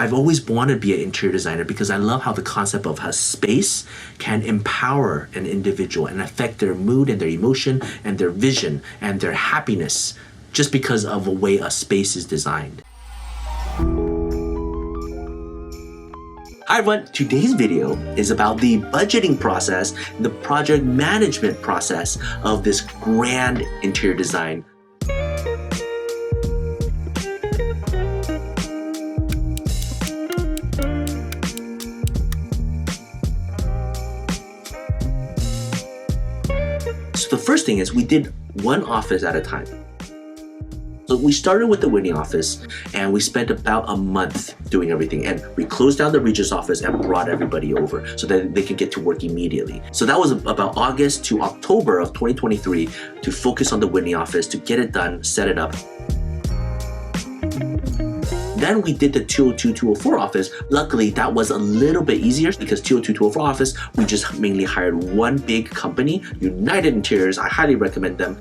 I've always wanted to be an interior designer because I love how the concept of how space can empower an individual and affect their mood and their emotion and their vision and their happiness just because of the way a space is designed. Hi everyone, today's video is about the budgeting process, the project management process of this grand interior design. So the first thing is we did one office at a time. So we started with the Whitney office and we spent about a month doing everything, and we closed down the Regis office and brought everybody over so that they could get to work immediately. So that was about August to October of 2023 to focus on the Whitney office, to get it done, set it up. Then we did the 202-204 office. Luckily, that was a little bit easier because 202-204 office, we just mainly hired one big company, United Interiors. I highly recommend them.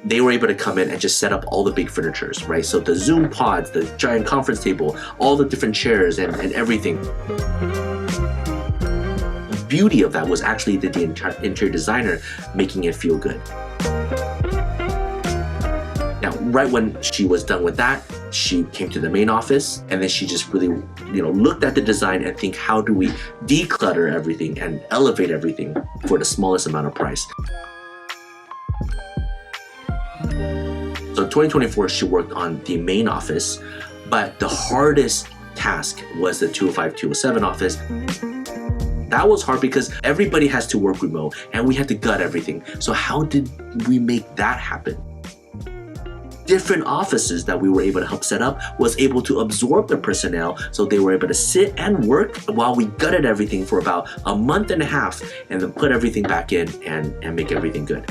They were able to come in and just set up all the big furnitures, right? So the Zoom pods, the giant conference table, all the different chairs and everything. The beauty of that was actually the interior designer making it feel good. Now, right when she was done with that, she came to the main office and then she just really, looked at the design and think, how do we declutter everything and elevate everything for the smallest amount of price? So in 2024, she worked on the main office, but the hardest task was the 205-207 office. That was hard because everybody has to work remote and we had to gut everything. So how did we make that happen? Different offices that we were able to help set up was able to absorb the personnel, so they were able to sit and work while we gutted everything for about a month and a half and then put everything back in and make everything good.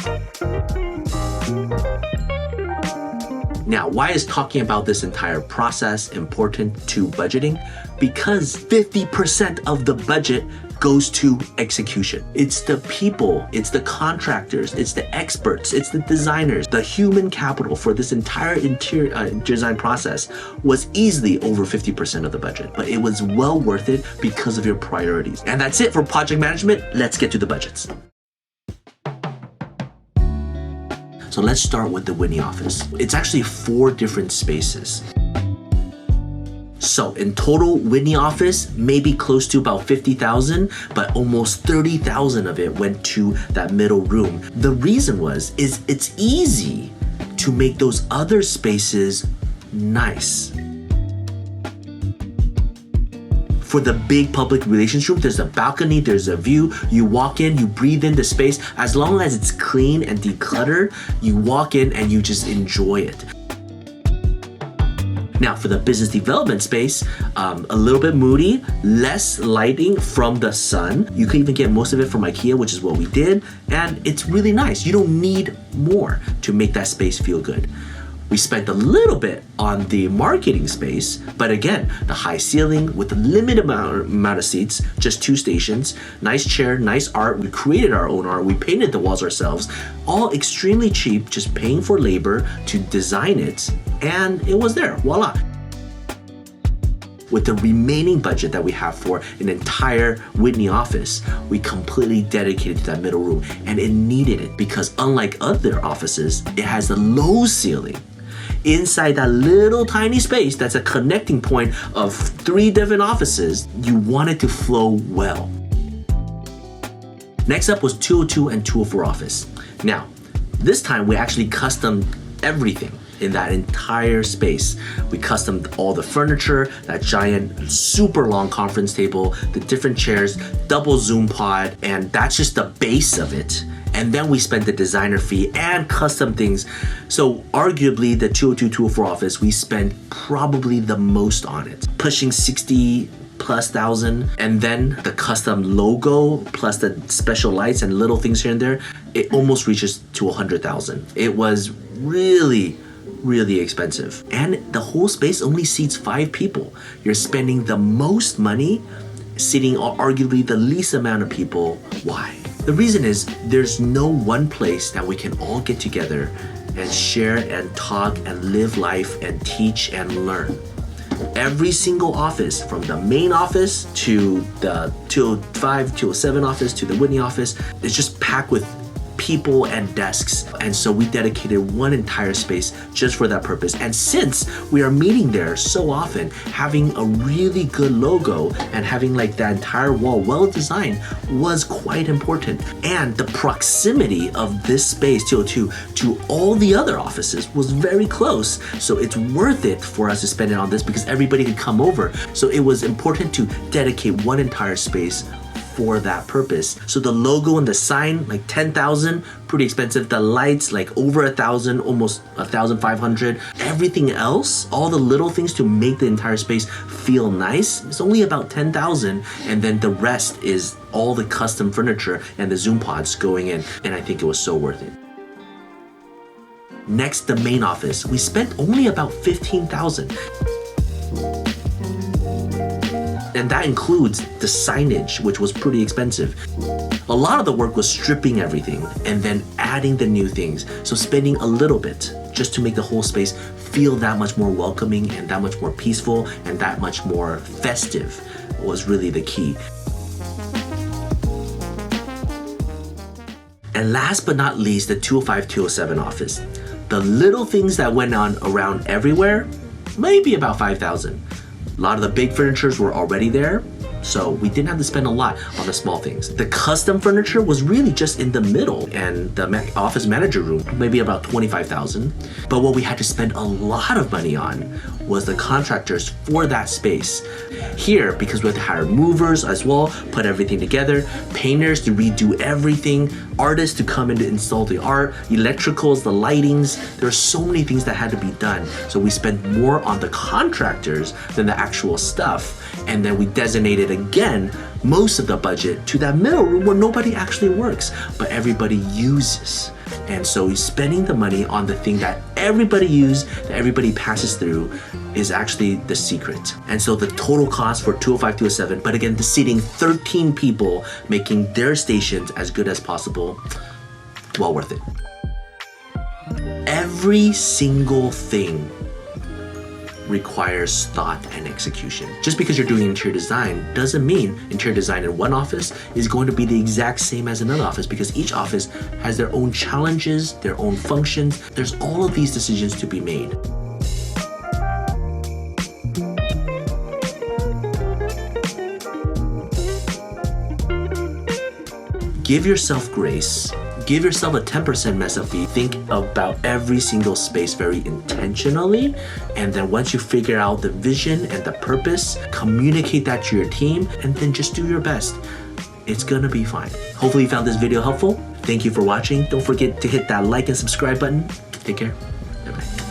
Now, why is talking about this entire process important to budgeting? Because 50% of the budget goes to execution. It's the people, it's the contractors, it's the experts, it's the designers. The human capital for this entire interior design process was easily over 50% of the budget, but it was well worth it because of your priorities. And that's it for project management. Let's get to the budgets. So let's start with the Whitney office. It's actually 4 different spaces. So in total, Whitney office, maybe close to about 50,000, but almost 30,000 of it went to that middle room. The reason is it's easy to make those other spaces nice. For the big public relations room, there's a balcony, there's a view. You walk in, you breathe in the space. As long as it's clean and decluttered, you walk in and you just enjoy it. Now for the business development space, a little bit moody, less lighting from the sun. You can even get most of it from IKEA, which is what we did. And it's really nice. You don't need more to make that space feel good. We spent a little bit on the marketing space, but again, the high ceiling with a limited amount of seats, just 2 stations, nice chair, nice art. We created our own art. We painted the walls ourselves, all extremely cheap, just paying for labor to design it, and it was there, voila. With the remaining budget that we have for an entire Whitney office, we completely dedicated to that middle room, and it needed it because unlike other offices, it has a low ceiling. Inside that little tiny space that's a connecting point of 3 different offices, you want it to flow well. Next up was 202 and 204 office. Now, this time we actually customed everything in that entire space. We customed all the furniture, that giant, super long conference table, the different chairs, double Zoom pod, and that's just the base of it. And then we spent the designer fee and custom things. So arguably the 202-204 office, we spent probably the most on it, pushing 60+ thousand. And then the custom logo plus the special lights and little things here and there, it almost reaches to 100,000. It was really expensive. And the whole space only seats 5 people. You're spending the most money seating arguably the least amount of people. Why? The reason is there's no one place that we can all get together and share and talk and live life and teach and learn. Every single office, from the main office to the 205, 207 office to the Whitney office, is just packed with people and desks. And so we dedicated one entire space just for that purpose. And since we are meeting there so often, having a really good logo and having like that entire wall well designed was quite important. And the proximity of this space, 202, to all the other offices was very close. So it's worth it for us to spend it on this because everybody could come over. So it was important to dedicate one entire space for that purpose. So the logo and the sign, like 10,000, pretty expensive. The lights, like over 1,000, almost 1,500. Everything else, all the little things to make the entire space feel nice, it's only about 10,000. And then the rest is all the custom furniture and the Zoom pods going in. And I think it was so worth it. Next, the main office. We spent only about 15,000. And that includes the signage, which was pretty expensive. A lot of the work was stripping everything and then adding the new things. So spending a little bit just to make the whole space feel that much more welcoming and that much more peaceful and that much more festive was really the key. And last but not least, the 205, 207 office. The little things that went on around everywhere, maybe about 5,000. A lot of the big furnitures were already there, so we didn't have to spend a lot on the small things. The custom furniture was really just in the middle, and the office manager room, maybe about 25,000. But what we had to spend a lot of money on was the contractors for that space. Here, because we had to hire movers as well, put everything together, painters to redo everything, artists to come in to install the art, electricals, the lightings. There are so many things that had to be done. So we spent more on the contractors than the actual stuff. And then we designated again most of the budget to that middle room where nobody actually works, but everybody uses. And so spending the money on the thing that everybody uses, that everybody passes through, is actually the secret. And so the total cost for 205, 207, but again, the seating 13 people, making their stations as good as possible, well worth it. Every single thing requires thought and execution. Just because you're doing interior design doesn't mean interior design in one office is going to be the exact same as another office, because each office has their own challenges, their own functions. There's all of these decisions to be made. Give yourself grace. Give yourself a 10% mess up fee. Think about every single space very intentionally. And then once you figure out the vision and the purpose, communicate that to your team, and then just do your best. It's gonna be fine. Hopefully you found this video helpful. Thank you for watching. Don't forget to hit that like and subscribe button. Take care. Bye-bye.